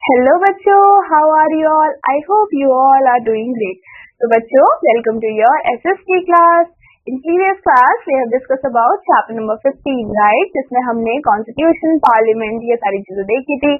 Hello बच्चों, how are you all? I hope you all are doing great. तो बच्चों, welcome to your SST class. In previous class we have discuss about chapter number 15, right, जिसमें हमने constitution, parliament, ये सारी चीजें देखी थी।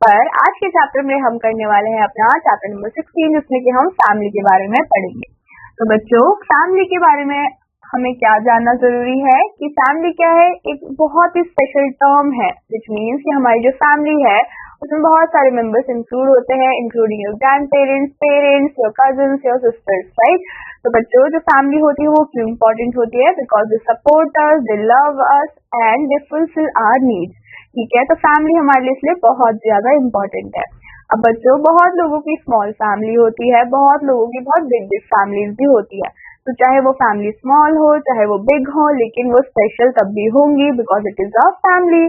पर आज के चैप्टर में हम करने वाले हैं अपना चैप्टर नंबर 16, जिसमें कि हम फैमिली के बारे में पढ़ेंगे। तो बच्चों, फैमिली के बारे में हमें क्या जानना जरूरी है कि फैमिली क्या है? एक बहुत ही स्पेशल टर्म है, विच मीन्स कि हमारी जो फैमिली है उसमें बहुत सारे मेंबर्स इंक्लूड होते हैं, including your grand parents, parents, your cousins, your sisters, right. तो बच्चों, जो फैमिली होती है वो क्यों इम्पोर्टेंट होती है? Because they support us, they love us and they fulfil our needs. ठीक है, तो फैमिली हमारे लिए इसलिए बहुत ज्यादा इम्पोर्टेंट है। अब बच्चों, बहुत लोगों की स्मॉल फैमिली होती है, बहुत लोगों की बहुत बिग बिग फैमिलीज भी होती है। तो चाहे वो फैमिली स्मॉल हो चाहे वो बिग हो, लेकिन वो स्पेशल तब भी होंगी because it is a family.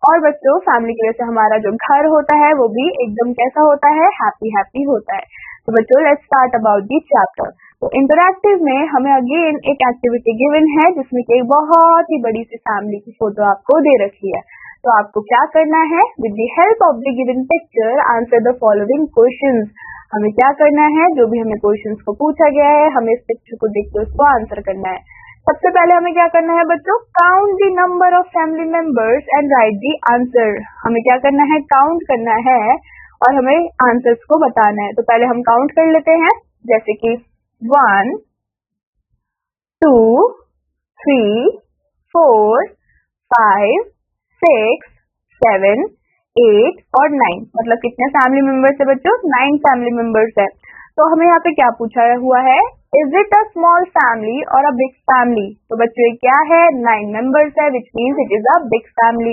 और बच्चों, फैमिली की वजह से हमारा जो घर होता है वो भी एकदम कैसा होता है? हैप्पी हैप्पी होता है। तो बच्चों, let's start about the chapter. तो इंटरैक्टिव में हमें अगेन एक एक्टिविटी गिवन है, जिसमें कि एक बहुत ही बड़ी सी फैमिली की फोटो आपको दे रखी है। तो आपको क्या करना है? With the help of the given picture answer the following questions. हमें क्या करना है? जो भी हमें क्वेश्चंस को पूछा गया है, हमें इस पिक्चर को देख के उसको आंसर करना है। सबसे पहले हमें क्या करना है बच्चों? Count the number of family members and right the answer. हमें क्या करना है? काउंट करना है और हमें आंसर्स को बताना है। तो पहले हम काउंट कर लेते हैं, जैसे कि 1 2 3 4 5 6 7 8 और 9। मतलब कितने फैमिली मेंबर्स है बच्चों? 9 फैमिली मेंबर्स है। तो हमें यहाँ पे क्या पूछा हुआ है? Is it a small family और अ बिग फैमिली? तो बच्चों, ये क्या है? 9 मेंबर्स है, which means it is a big family.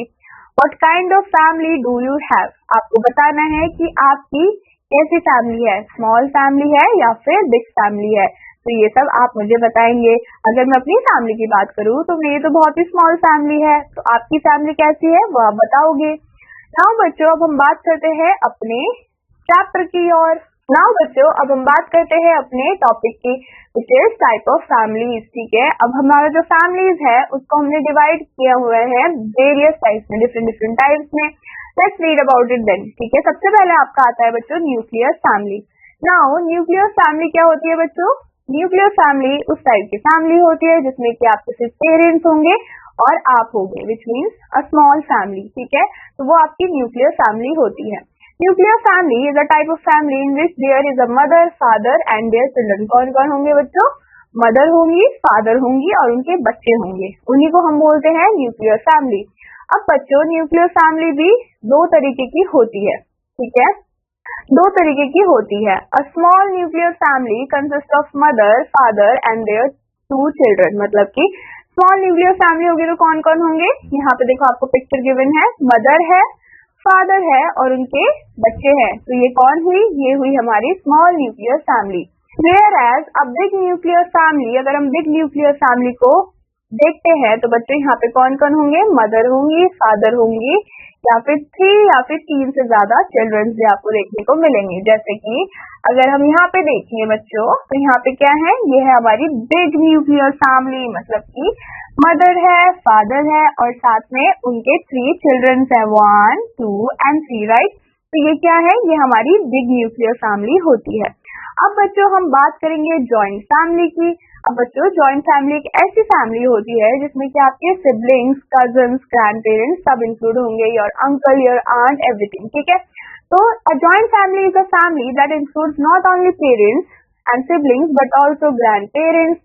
What kind of family do you have? आपको बताना है कि आपकी कैसी फैमिली है, स्मॉल फैमिली है या फिर बिग फैमिली है। तो ये सब आप मुझे बताएंगे। अगर मैं अपनी फैमिली की बात करूँ तो मेरी तो बहुत ही स्मॉल फैमिली है, तो आपकी फैमिली कैसी है वो आप बताओगे। नाउ बच्चों, अब हम बात करते हैं अपने चैप्टर की ओर। नाउ बच्चों, अब हम बात करते हैं अपने टॉपिक की, which is type of families. ठीक है, अब हमारा जो फैमिलीज है उसको हमने डिवाइड किया हुआ है वेरियस टाइप्स में, डिफरेंट डिफरेंट टाइप्स में। Let's read about it then. ठीक है, सबसे पहले आपका आता है बच्चों nuclear family. Now nuclear family क्या होती है बच्चों? न्यूक्लियर फैमिली उस टाइप की फैमिली होती है जिसमें कि आपके सिर्फ पेरेंट्स होंगे और आप होंगे, which means a small family. ठीक है, तो वो आपकी न्यूक्लियर फैमिली होती है। Nuclear family is a type of family in which there is a mother, father and their children. कौन कौन होंगे बच्चों? मदर होंगी, फादर होंगी और उनके बच्चे होंगे, उन्हीं को हम बोलते हैं न्यूक्लियर फैमिली। अब बच्चों, न्यूक्लियर फैमिली भी दो तरीके की होती है। ठीक है, दो तरीके की होती है। A small nuclear family consist of mother, father and their 2 children. मतलब कि स्मॉल न्यूक्लियर फैमिली होगी तो कौन कौन होंगे? यहाँ पे देखो, आपको पिक्चर गिवन है, मदर है, फादर है और उनके बच्चे हैं। तो ये कौन हुई? ये हुई हमारी small nuclear family. Whereas a big nuclear family, अगर हम बिग न्यूक्लियर फैमिली को देखते हैं तो बच्चों यहाँ पे कौन कौन होंगे? मदर होंगी, फादर होंगी या फिर 3 से ज्यादा चिल्ड्रन भी आपको देखने को मिलेंगे। जैसे कि अगर हम यहाँ पे देखेंगे बच्चों, तो यहाँ पे क्या है? ये है हमारी बिग न्यूक्लियर फैमिली, मतलब कि मदर है, फादर है और साथ में उनके 3 चिल्ड्रन है, 1 2 एंड 3, राइट। तो ये क्या है? ये हमारी बिग न्यूक्लियर फैमिली होती है। अब बच्चों, हम बात करेंगे जॉइंट फैमिली की। अब बच्चों, जॉइंट फैमिली एक ऐसी फैमिली होती है जिसमें कि आपके सिबलिंग्स, कजन्स, ग्रैंड पेरेंट्स सब इंक्लूड होंगे, your uncle, your aunt, everything. ठीक है, तो a joint family is a family that includes not only parents and siblings but also grand parents,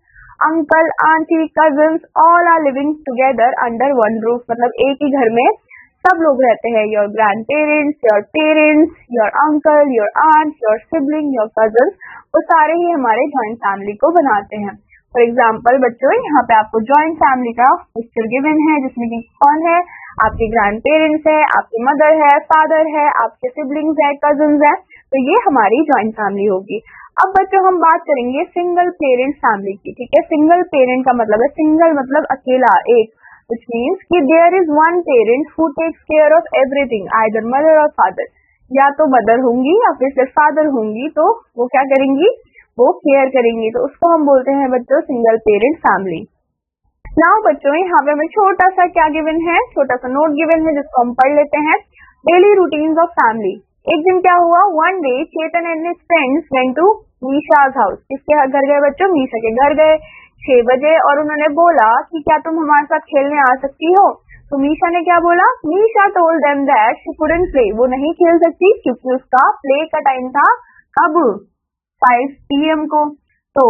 uncle, aunty, cousins, all are living together under one roof. मतलब एक ही घर में सब लोग रहते हैं, your grand parents, your uncle, your aunt, your sibling, your cousins, वो सारे ही हमारे जॉइंट फैमिली को बनाते हैं। फॉर एग्जाम्पल बच्चों, यहाँ पे आपको जॉइंट फैमिली का पिक्चर गिवन है, जिसमें कि कौन है? आपके ग्रैंड पेरेंट्स है, आपकी मदर है, फादर है, आपके सिबलिंग्स है, कजन्स है। तो ये हमारी जॉइंट फैमिली होगी। अब बच्चों, हम बात करेंगे सिंगल पेरेंट फैमिली की। ठीक है, सिंगल पेरेंट का मतलब है, सिंगल मतलब अकेला, एक, which means कि there is one parent who takes care of everything, either mother or father। या तो मदर होंगी या फिर सिर्फ फादर होंगी, तो वो क्या करेंगी? वो केयर करेंगी, तो उसको हम बोलते हैं बच्चों सिंगल पेरेंट फैमिली। नाउ बच्चों, यहाँ पे हमें छोटा सा क्या गिवन है? छोटा सा नोट गिवन है जिसको हम पढ़ लेते हैं। Daily routines of family. एक दिन क्या हुआ, one day Chetan and his friends went to Misha's house. किसके घर गए बच्चों? मीशा के घर गए 6 बजे, और उन्होंने बोला कि क्या तुम हमारे साथ खेलने आ सकती हो? तो मीशा ने क्या बोला? Misha told them that she couldn't play, वो नहीं खेल सकती क्योंकि उसका प्ले का टाइम था कब? 5 PM को। तो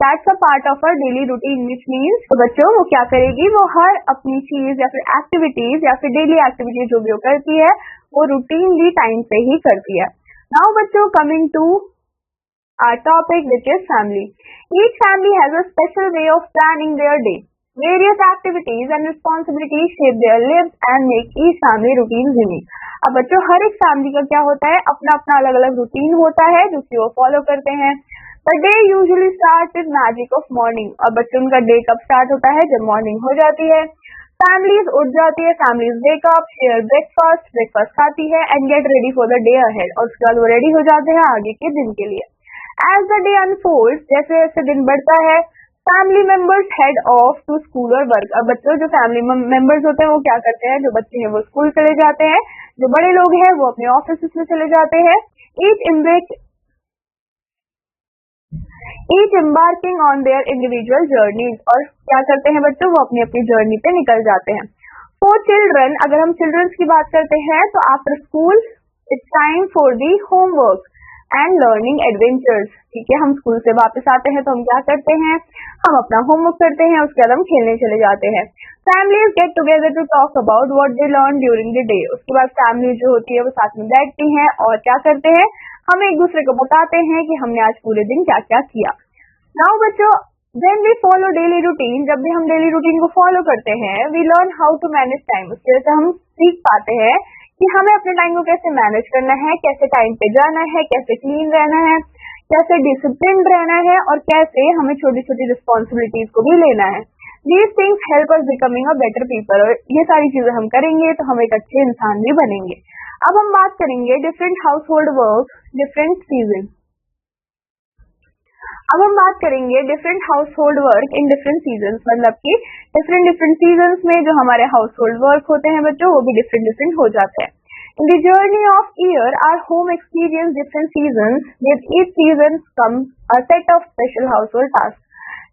that's a part of her daily routine, which means तो बच्चों वो क्या करेगी, वो हर अपनी चीज या फिर एक्टिविटीज या फिर डेली एक्टिविटीज जो भी वो करती है वो रूटीनली टाइम पे ही करती है। नाउ बच्चों coming to our topic, which is family. Each family has a special way of planning their day. Various activities and responsibilities shape their lives and make each family routine unique. अब बच्चों हर एक family का क्या होता है, अपना अपना अलग अलग रूटीन होता है जो कि वो फॉलो करते हैं। The day usually starts with magic of morning. और बच्चों उनका डे कब स्टार्ट होता है? जब मॉर्निंग हो जाती है। फैमिलीज उठ जाती है, families wake up, share breakfast खाती है and get ready for the day ahead, और उसके बाद वो रेडी हो जाते हैं आगे के दिन के लिए। As the day unfolds, जैसे जैसे दिन बढ़ता है, family members head off to school और वर्क। अब बच्चों जो फैमिली मेंबर्स होते हैं वो क्या करते हैं, जो बच्चे हैं वो स्कूल चले जाते हैं, जो बड़े लोग हैं वो अपने ऑफिस में चले जाते हैं। Each embarking on their individual journeys, और क्या करते हैं बच्चों, वो अपनी अपनी जर्नी पे निकल जाते हैं। फॉर चिल्ड्रन, अगर हम चिल्ड्रंस की बात करते हैं तो after school it's time for the homework and learning adventures. ठीक है, हम स्कूल से वापस आते हैं तो हम क्या करते हैं, हम अपना होमवर्क करते हैं, उसके बाद हम खेलने चले जाते हैं। Families get together to talk about what they learn during the day. उसके बाद फैमिली जो होती है वो साथ में बैठती हैं और क्या करते हैं, हम एक दूसरे को बताते हैं कि हमने आज पूरे दिन क्या क्या किया। नाउ बच्चों when we follow daily routine, जब भी हम डेली रूटीन को फॉलो करते हैं, we learn how to manage time। उसकी वजह से हम सीख पाते हैं कि हमें अपने टाइम को कैसे मैनेज करना है, कैसे टाइम पे जाना है, कैसे क्लीन रहना है, कैसे डिसिप्लिन रहना है, और कैसे हमें छोटी छोटी रिस्पॉन्सिबिलिटीज को भी लेना है। These things help us becoming a better people, और ये सारी चीजें हम करेंगे तो हम एक अच्छे इंसान भी बनेंगे। अब हम बात करेंगे different house hold work different season. अब हम बात करेंगे different house hold work in different season, मतलब कि डिफरेंट सीजन्स में जो हमारे हाउस होल्ड वर्क होते हैं बच्चों वो भी डिफरेंट हो जाते हैं। In the journey of year, our home experience different seasons. With each season comes a set of special household tasks.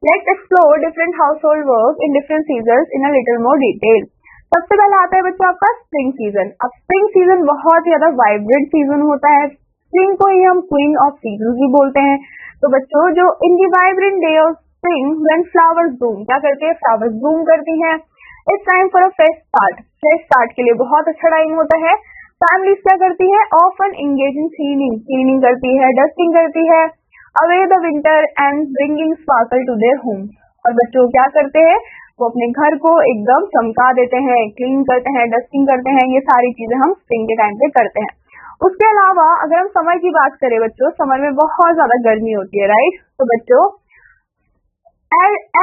Let's explore different household work in different seasons in a little more detail. सबसे पहले आता है बच्चों आपका spring season. अब spring season बहुत ज्यादा vibrant season होता है। स्प्रिंग को ही हम क्वीन ऑफ सीजन भी बोलते हैं। तो बच्चों जो in the vibrant day of spring when flowers bloom, क्या करते हैं, फ्लावर्स ब्लूम करती हैं। It's time for a fresh start. Fresh start के लिए बहुत अच्छा टाइम होता है। फैमिलीज क्या करती है, ऑफन एंगेज इन क्लीनिंग करती है, डस्टिंग करती है, away the winter and bringing sparkle to their home. और बच्चों क्या करते हैं, वो अपने घर को एकदम चमका देते हैं, क्लीन करते हैं, डस्टिंग करते हैं। ये सारी चीजें हम स्प्रिंग के टाइम पे करते हैं। उसके अलावा अगर हम समर की बात करें बच्चों, समर में बहुत ज्यादा गर्मी होती है, राइट। तो बच्चों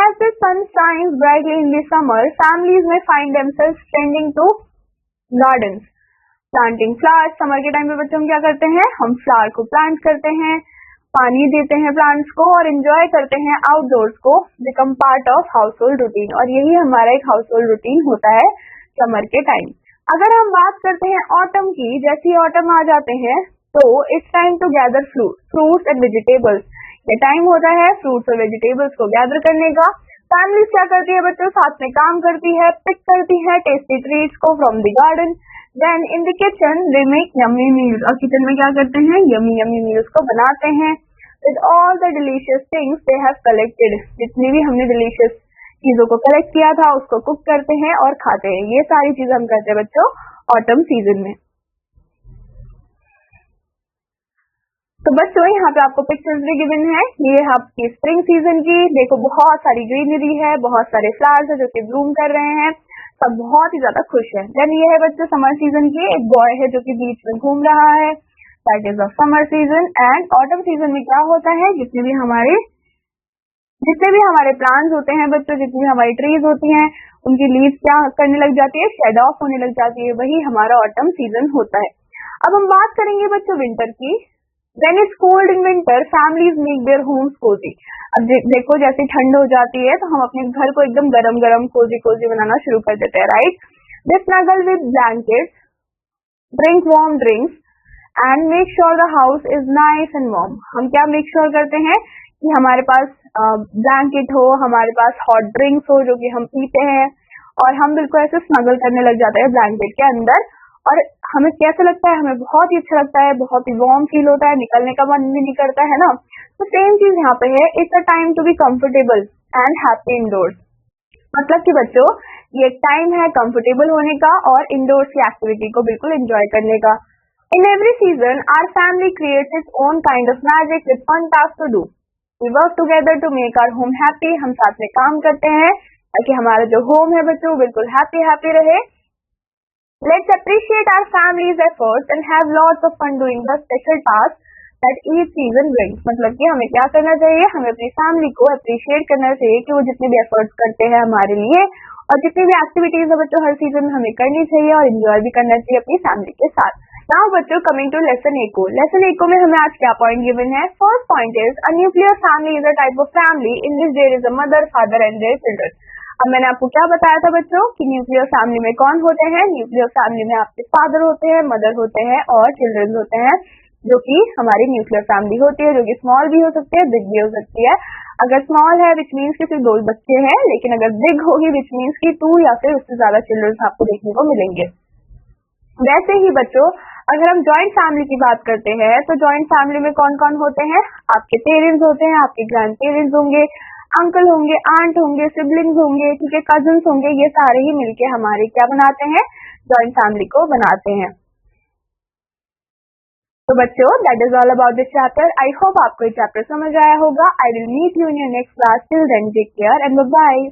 as the sun shines brightly in the summer, families may find themselves tending to gardens, planting flowers। Summer के टाइम पे बच्चों हम क्या करते हैं, हम फ्लावर को प्लांट करते हैं, पानी देते हैं प्लांट्स को और एंजॉय करते हैं आउटडोर्स को, become part of house hold routine. और यही हमारा एक हाउस होल्ड रूटीन होता है समर के टाइम। अगर हम बात करते हैं ऑटम की, जैसे ही ऑटम आ जाते हैं तो it's time to gather fruits and vegetables. ये टाइम होता है फ्रूट्स और वेजिटेबल्स को गैदर करने का। फैमिलीज क्या करती है बच्चों, साथ में काम करती है, पिक करती है टेस्टी ट्रीट्स को from the garden. Then in the kitchen they make yummy meals, और किचन में क्या करते हैं, यम्मी मील्स को बनाते हैं with all the delicious things they have collected. जितनी भी हमने डिलीशियस चीजों को कलेक्ट किया था उसको कुक करते हैं और खाते हैं। ये सारी चीजें हम करते हैं बच्चों ऑटम सीजन में। तो बच्चों यहाँ पे आपको पिक्चर्स भी गिवन है, ये आपकी स्प्रिंग सीजन की। देखो बहुत सारी ग्रीनरी है, बहुत सारे फ्लावर्स है जो कि ब्लूम कर रहे हैं, सब बहुत ही ज्यादा खुश है। देन ये है बच्चों समर सीजन की, एक बॉय है जो कि बीच में घूम रहा है, that is of summer season. And autumn season में क्या होता है, जितने भी हमारे प्लांट्स होते हैं बच्चों, जितनी भी हमारी ट्रीज होती हैं, उनकी लीव्स क्या करने लग जाती है, शेड ऑफ होने लग जाती है, वही हमारा ऑटम सीजन होता है। अब हम बात करेंगे बच्चों विंटर की। When it's cold in winter, families make their homes cozy। अब देखो जैसे ठंड हो जाती है तो हम अपने घर को एकदम गरम गरम कोजी बनाना शुरू कर देते हैं, right. They snuggle with blankets, drink warm drinks and make sure the house is nice and warm. हम क्या मेक श्योर करते हैं कि हमारे पास ब्लैंकेट हो, हमारे पास हॉट ड्रिंक्स हो जो कि हम पीते हैं, और हम बिल्कुल ऐसे स्नगल करने लग जाते हैं ब्लैंकेट के अंदर, और हमें कैसा लगता है, हमें बहुत ही अच्छा लगता है, बहुत ही वार्म फील होता है, निकलने का मन भी नहीं करता है ना। तो सेम चीज यहाँ पे है, it's a time to be comfortable and happy indoors. मतलब कि बच्चों ये एक टाइम है कंफर्टेबल होने का और इंडोर्स की एक्टिविटी को बिल्कुल एंजॉय करने का। In every season our family creates its own kind of magic with fun task to do. We work together to make our home happy. हम साथ में काम करते हैं ताकि हमारा जो होम है बच्चों बिल्कुल हैप्पी हैप्पी रहे। Let's appreciate our families efforts and have lots of fun doing the special task that each season brings. मतलब कि हमें क्या करना चाहिए, हमें अपनी फैमिली को अप्रिशिएट करना चाहिए कि वो जितने भी एफर्ट्स करते हैं हमारे लिए, और जितनी भी एक्टिविटीज है बच्चों हर सीजन में हमें करनी चाहिए और एंजॉय भी करना चाहिए अपनी फैमिली के साथ। नाउ बच्चों कमिंग टू लेसन एको। लेसन एको में हमें आज क्या पॉइंट गिवन है। First point is a nuclear family is a type of family in which there is a mother, father and their children. अब मैंने आपको क्या बताया था बच्चों कि न्यूक्लियर फैमिली में कौन होते हैं। न्यूक्लियर फैमिली में आपके फादर होते हैं, मदर होते हैं और चिल्ड्रन होते हैं, जो कि हमारी न्यूक्लियर फैमिली होती है, जो कि स्मॉल भी हो सकती है, बिग भी हो सकती है। अगर स्मॉल है विच मीन्स कि सिर्फ 2 बच्चे हैं, लेकिन अगर बिग होगी विच मीन्स कि 2 या फिर उससे ज्यादा चिल्ड्रन आपको देखने को मिलेंगे। वैसे ही बच्चों अगर हम जॉइंट फैमिली की बात करते हैं तो जॉइंट फैमिली में कौन कौन होते हैं। आपके पेरेंट्स होते हैं, आपके ग्रैंड पेरेंट्स होंगे, अंकल होंगे, आंट होंगे, सिबलिंग्स होंगे, ठीक है, कजिन्स होंगे। ये सारे ही मिलके हमारे क्या बनाते हैं, जॉइंट फैमिली को बनाते हैं। तो बच्चों that is all about this chapter. I hope आपको ये चैप्टर समझ आया होगा। I will meet you in your next class. Till then take care and bye bye.